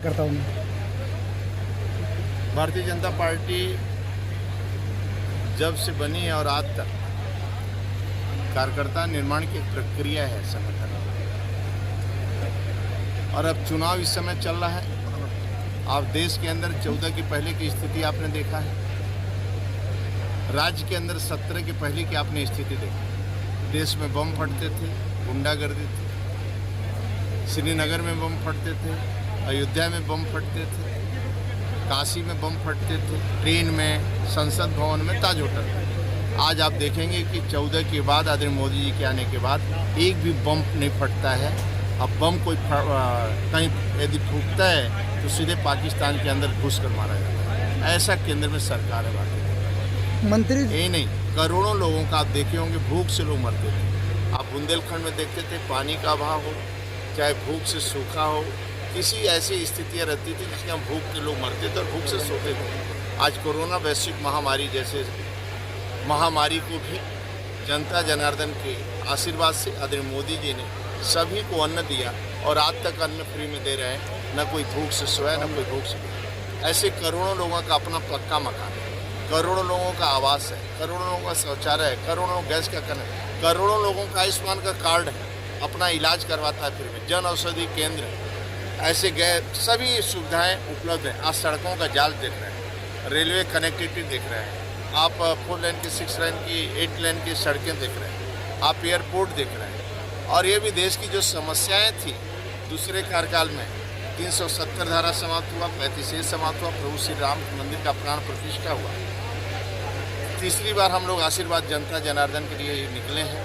करता हूँ। भारतीय जनता पार्टी जब से बनी है और आज तक कार्यकर्ता निर्माण की एक प्रक्रिया है संगठन, और अब चुनाव इस समय चल रहा है। आप देश के अंदर 14 के पहले की स्थिति आपने देखा है, राज्य के अंदर 17 के पहले की आपने स्थिति देखी। देश में बम फटते थे, गुंडागर्दी थी, श्रीनगर में बम फटते थे, अयोध्या में बम फटते थे, काशी में बम फटते थे, ट्रेन में, संसद भवन में, ताज होटल में। आज आप देखेंगे कि 14 के बाद, आदरणीय मोदी जी के आने के बाद एक भी बम नहीं फटता है। अब बम कोई कहीं यदि फूटता है तो सीधे पाकिस्तान के अंदर घुस कर मारा जाता है। ऐसा केंद्र में सरकार है भारतीय मंत्री ये नहीं, करोड़ों लोगों का आप देखे होंगे, भूख से लोग मरते थे। आप बुंदेलखंड में देखते थे, पानी का अभाव हो, चाहे भूख से सूखा हो, किसी ऐसी स्थितियाँ रहती थी जिसमें हम भूख के लोग मरते थे और भूख से सोते थे। आज कोरोना वैश्विक महामारी जैसे महामारी को भी जनता जनार्दन के आशीर्वाद से आदरणीय मोदी जी ने सभी को अन्न दिया, और आज तक अन्न फ्री में दे रहे हैं। न कोई भूख से सोया, न कोई भूख से सोया। ऐसे करोड़ों लोगों का अपना पक्का मकान है, करोड़ों लोगों का आवास है, करोड़ों लोगों का शौचालय है, करोड़ों गैस का कनेक्शन, करोड़ों लोगों का आयुष्मान का कार्ड है, अपना इलाज करवाता है फ्री में, जन औषधि केंद्र, ऐसे गए सभी सुविधाएं उपलब्ध हैं। आज सड़कों का जाल देख रहे हैं, रेलवे कनेक्टिविटी देख रहे हैं, आप 4 लेन की, 6 लेन की, 8 लेन की सड़कें देख रहे हैं, आप एयरपोर्ट देख रहे हैं। और ये भी देश की जो समस्याएं थी दूसरे कार्यकाल में, 370 धारा समाप्त हुआ, 35A समाप्त हुआ, प्रभु श्री राम मंदिर का प्राण प्रतिष्ठा हुआ। तीसरी बार हम लोग आशीर्वाद जनता जनार्दन के लिए निकले हैं।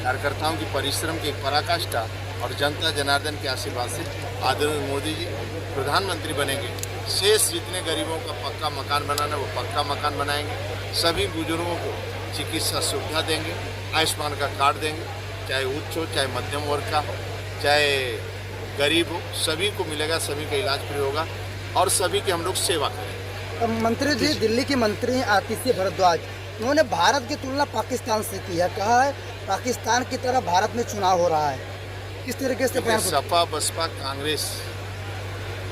कार्यकर्ताओं की परिश्रम की एक पराकाष्ठा और जनता जनार्दन के आशीर्वाद से आदरणीय मोदी जी प्रधानमंत्री बनेंगे। शेष जितने गरीबों का पक्का मकान बनाना वो पक्का मकान बनाएंगे, सभी बुजुर्गों को चिकित्सा सुविधा देंगे, आयुष्मान का कार्ड देंगे, चाहे उच्च हो, चाहे मध्यम वर्ग का हो, चाहे गरीब हो, सभी को मिलेगा, सभी का इलाज फ्री होगा और सभी की हम लोग सेवा करेंगे। मंत्री जी, दिल्ली के मंत्री हैं आतिशी भारद्वाज, उन्होंने भारत की तुलना पाकिस्तान से की है, कहा है पाकिस्तान की तरह भारत में चुनाव हो रहा है। किस तरीके से सपा, बसपा, कांग्रेस,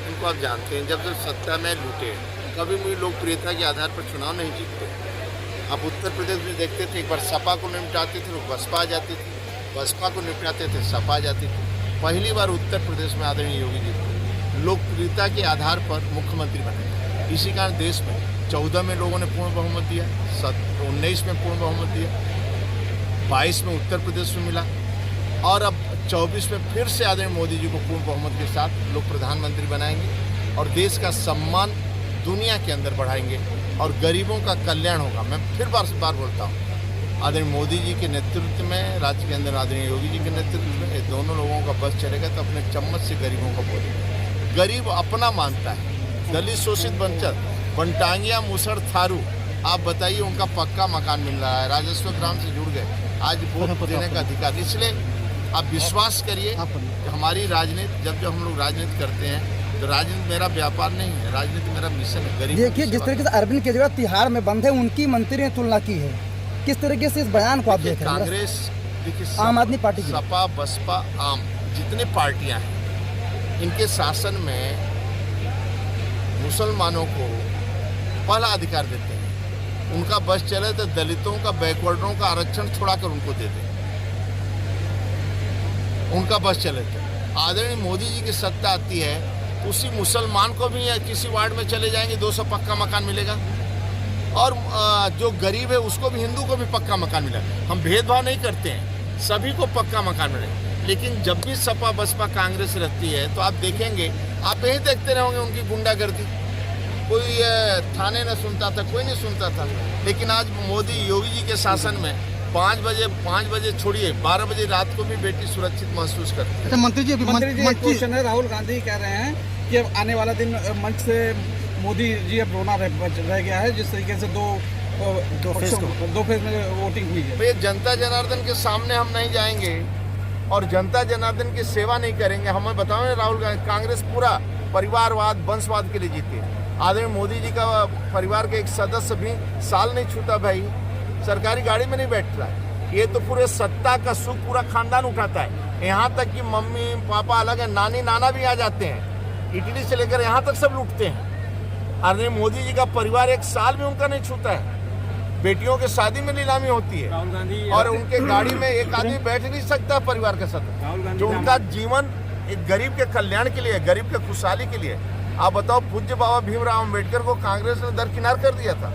इनको आप जानते हैं, जब सत्ता में लूटे, कभी भी लोकप्रियता के आधार पर चुनाव नहीं जीतते। आप उत्तर प्रदेश में देखते थे, एक बार सपा को निपटाते थे लोग, बसपा आ जाती थी, बसपा को निपटाते थे, सपा आ जाती थी। पहली बार उत्तर प्रदेश में आदरणीय योगी जी लोकप्रियता के आधार पर मुख्यमंत्री बने। इसी कारण देश में 14 में लोगों ने पूर्ण बहुमत दिया, 19 में पूर्ण बहुमत दिया, 22 में उत्तर प्रदेश में मिला, और अब 24 में फिर से आदरणीय मोदी जी को पूर्ण बहुमत के साथ लोग प्रधानमंत्री बनाएंगे और देश का सम्मान दुनिया के अंदर बढ़ाएंगे और गरीबों का कल्याण होगा। मैं फिर बार बोलता हूँ, आदरणीय मोदी जी के नेतृत्व में, राज्य के अंदर आदरणीय योगी जी के नेतृत्व में, ये दोनों लोगों का बस चलेगा तो अपने चम्मच से गरीबों को बोलेंगे। गरीब अपना मानता है, दलित, शोषित, वंचित, वनटांगिया, मुसड़, थारू, आप बताइए, उनका पक्का मकान मिल रहा है, राजस्व ग्राम से जुड़ गए, आज वोट देने का अधिकार। इसलिए आप विश्वास करिए कि हमारी राजनीति, जब हम लोग राजनीति करते हैं तो राजनीति मेरा व्यापार नहीं है, राजनीति मेरा मिशन है। गरीब देखिए, जिस तरीके से अरविंद केजरीवाल तिहाड़ में बंद है, उनकी मंत्री ने तुलना की है, किस तरीके से इस बयान को आप देख रहे हैं? कांग्रेस, देखिए, आम आदमी पार्टी, सपा, बसपा, आम, जितने पार्टियां हैं, इनके शासन में मुसलमानों को पहला अधिकार देते हैं। उनका बस चले तो दलितों का, बैकवर्डों का आरक्षण छोड़ाकर उनको दे दें, उनका बस चले तो। आदरणीय मोदी जी की सत्ता आती है तो उसी मुसलमान को भी किसी वार्ड में चले जाएंगे, 200 पक्का मकान मिलेगा, और जो गरीब है उसको भी, हिंदू को भी पक्का मकान मिलेगा। हम भेदभाव नहीं करते हैं, सभी को पक्का मकान मिलेगा। लेकिन जब भी सपा, बसपा, कांग्रेस रहती है तो आप देखेंगे, आप यही देखते रहोगे उनकी गुंडागर्दी, कोई थाने न सुनता था, कोई नहीं सुनता था। लेकिन आज मोदी योगी जी के शासन में 5 बजे छोड़िए, 12 बजे रात को भी बेटी सुरक्षित महसूस करती है। अच्छा मंत्री जी, क्वेश्चन है, राहुल गांधी कह रहे हैं कि अब आने वाला दिन मंच से मोदी जी अब रोना रह गया है, जिस तरीके से दो फेज में वोटिंग हुई है। भैया, जनता जनार्दन के सामने हम नहीं जाएंगे और जनता जनार्दन की सेवा नहीं करेंगे। हमें बताओ, राहुल गांधी, कांग्रेस पूरा परिवारवाद, वंशवाद के लिए जीती है। आदरणीय मोदी जी का परिवार के एक सदस्य भी साल नहीं छूता भाई, सरकारी गाड़ी में नहीं बैठ रहा है। ये तो पूरे सत्ता का सुख पूरा खानदान उठाता है, यहाँ तक कि मम्मी पापा अलग है, नानी नाना भी आ जाते हैं। इटली से लेकर यहाँ तक सब लूटते हैं। अरे मोदी जी का परिवार एक साल भी उनका नहीं छूता है। बेटियों के शादी में नीलामी होती है और उनके गाड़ी में एक आदमी बैठ नहीं सकता परिवार के साथ। जो उनका जीवन एक गरीब के कल्याण के लिए, गरीब के खुशहाली के लिए। आप बताओ, पूज्य बाबा भीमराव अंबेडकर को कांग्रेस ने दरकिनार कर दिया था।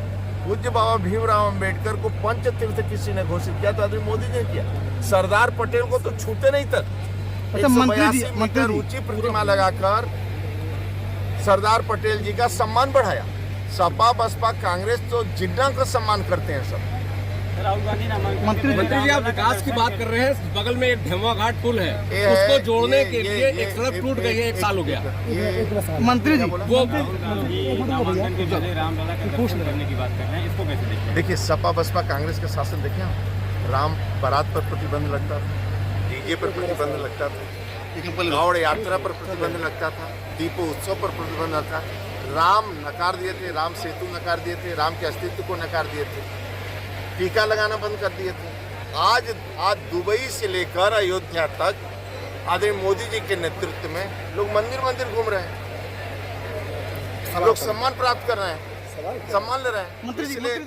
पूज्य बाबा भीमराव अंबेडकर को पंच तीर्थ किसी ने घोषित किया तो आदमी मोदी ने किया। सरदार पटेल को तो छूते नहीं तक। 182 मीटर ऊंची प्रतिमा लगाकर सरदार पटेल जी का सम्मान बढ़ाया। सपा बसपा कांग्रेस तो जिन्ना का सम्मान करते हैं सब। मंत्री जी, आप विकास की बात कर रहे हैं, बगल में एक ढेमुआ घाट पुल है, उसको जोड़ने के लिए एक सड़क टूट गई है, 1 साल हो गया। मंत्री जी, वो करने की बात कर रहे हैं, इसको कैसे देखते हैं? देखिए, सपा बसपा कांग्रेस का शासन देखें आप। राम बारात पर प्रतिबंध लगता था, डीजे पर प्रतिबंध लगता था, गौड़ यात्रा पर प्रतिबंध लगता था, दीपोत्सव पर प्रतिबंध लगता था। राम नकार दिए थे, राम सेतु नकार दिए थे, राम के अस्तित्व को नकार दिए थे, टीका लगाना बंद कर दिए थे। आज दुबई से लेकर अयोध्या तक आदरणीय मोदी जी के नेतृत्व में लोग मंदिर घूम रहे हैं, लोग सम्मान प्राप्त कर रहे हैं, सम्मान ले रहे हैं। इसलिए